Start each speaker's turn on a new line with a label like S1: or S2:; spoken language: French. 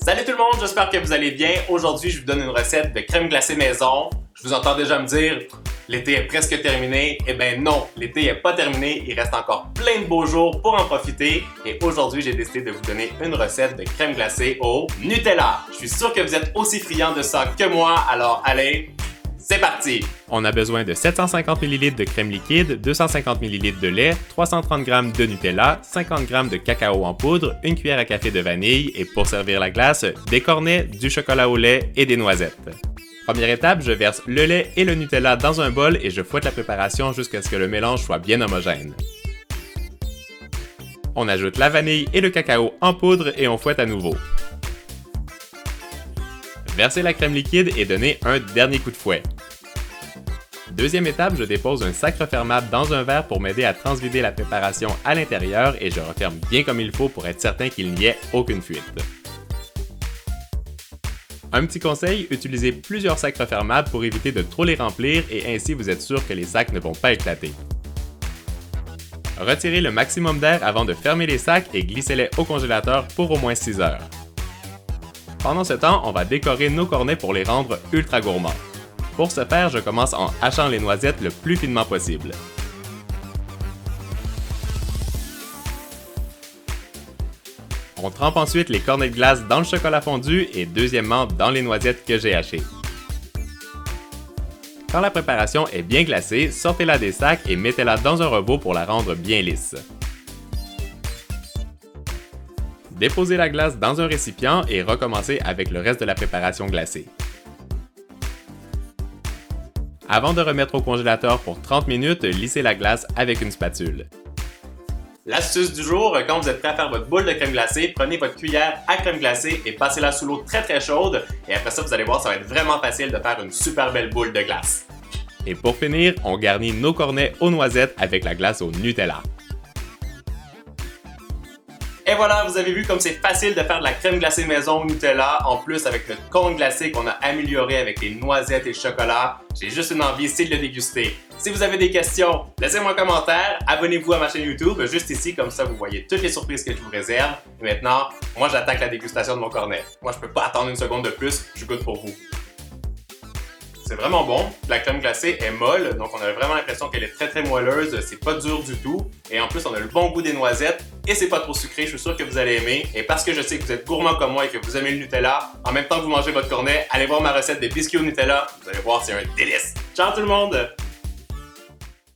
S1: Salut tout le monde, j'espère que vous allez bien. Aujourd'hui, je vous donne une recette de crème glacée maison. Je vous entends déjà me dire, l'été est presque terminé. Eh bien non, l'été n'est pas terminé, il reste encore plein de beaux jours pour en profiter. Et aujourd'hui, j'ai décidé de vous donner une recette de crème glacée au Nutella. Je suis sûr que vous êtes aussi friands de ça que moi, alors allez, c'est parti!
S2: On a besoin de 750 ml de crème liquide, 250 ml de lait, 330 g de Nutella, 50 g de cacao en poudre, une cuillère à café de vanille et pour servir la glace, des cornets, du chocolat au lait et des noisettes. Première étape, je verse le lait et le Nutella dans un bol et je fouette la préparation jusqu'à ce que le mélange soit bien homogène. On ajoute la vanille et le cacao en poudre et on fouette à nouveau. Versez la crème liquide et donnez un dernier coup de fouet. Deuxième étape, je dépose un sac refermable dans un verre pour m'aider à transvider la préparation à l'intérieur et je referme bien comme il faut pour être certain qu'il n'y ait aucune fuite. Un petit conseil, utilisez plusieurs sacs refermables pour éviter de trop les remplir et ainsi vous êtes sûr que les sacs ne vont pas éclater. Retirez le maximum d'air avant de fermer les sacs et glissez-les au congélateur pour au moins 6 heures. Pendant ce temps, on va décorer nos cornets pour les rendre ultra gourmands. Pour ce faire, je commence en hachant les noisettes le plus finement possible. On trempe ensuite les cornets de glace dans le chocolat fondu et deuxièmement dans les noisettes que j'ai hachées. Quand la préparation est bien glacée, sortez-la des sacs et mettez-la dans un robot pour la rendre bien lisse. Déposez la glace dans un récipient et recommencez avec le reste de la préparation glacée. Avant de remettre au congélateur pour 30 minutes, lissez la glace avec une spatule.
S1: L'astuce du jour, quand vous êtes prêt à faire votre boule de crème glacée, prenez votre cuillère à crème glacée et passez-la sous l'eau très chaude. Et après ça, vous allez voir, ça va être vraiment facile de faire une super belle boule de glace.
S2: Et pour finir, on garnit nos cornets aux noisettes avec la glace au Nutella.
S1: Et voilà, vous avez vu comme c'est facile de faire de la crème glacée maison au Nutella, en plus avec le cône glacé qu'on a amélioré avec les noisettes et le chocolat. J'ai juste une envie, c'est de le déguster. Si vous avez des questions, laissez-moi un commentaire, abonnez-vous à ma chaîne YouTube, juste ici, comme ça vous voyez toutes les surprises que je vous réserve. Et maintenant, moi j'attaque la dégustation de mon cornet. Moi je peux pas attendre une seconde de plus, je goûte pour vous. C'est vraiment bon, la crème glacée est molle, donc on a vraiment l'impression qu'elle est très moelleuse, c'est pas dur du tout. Et en plus on a le bon goût des noisettes et c'est pas trop sucré, je suis sûr que vous allez aimer. Et parce que je sais que vous êtes gourmand comme moi et que vous aimez le Nutella, en même temps que vous mangez votre cornet, allez voir ma recette de biscuits au Nutella, vous allez voir c'est un délice. Ciao tout le monde!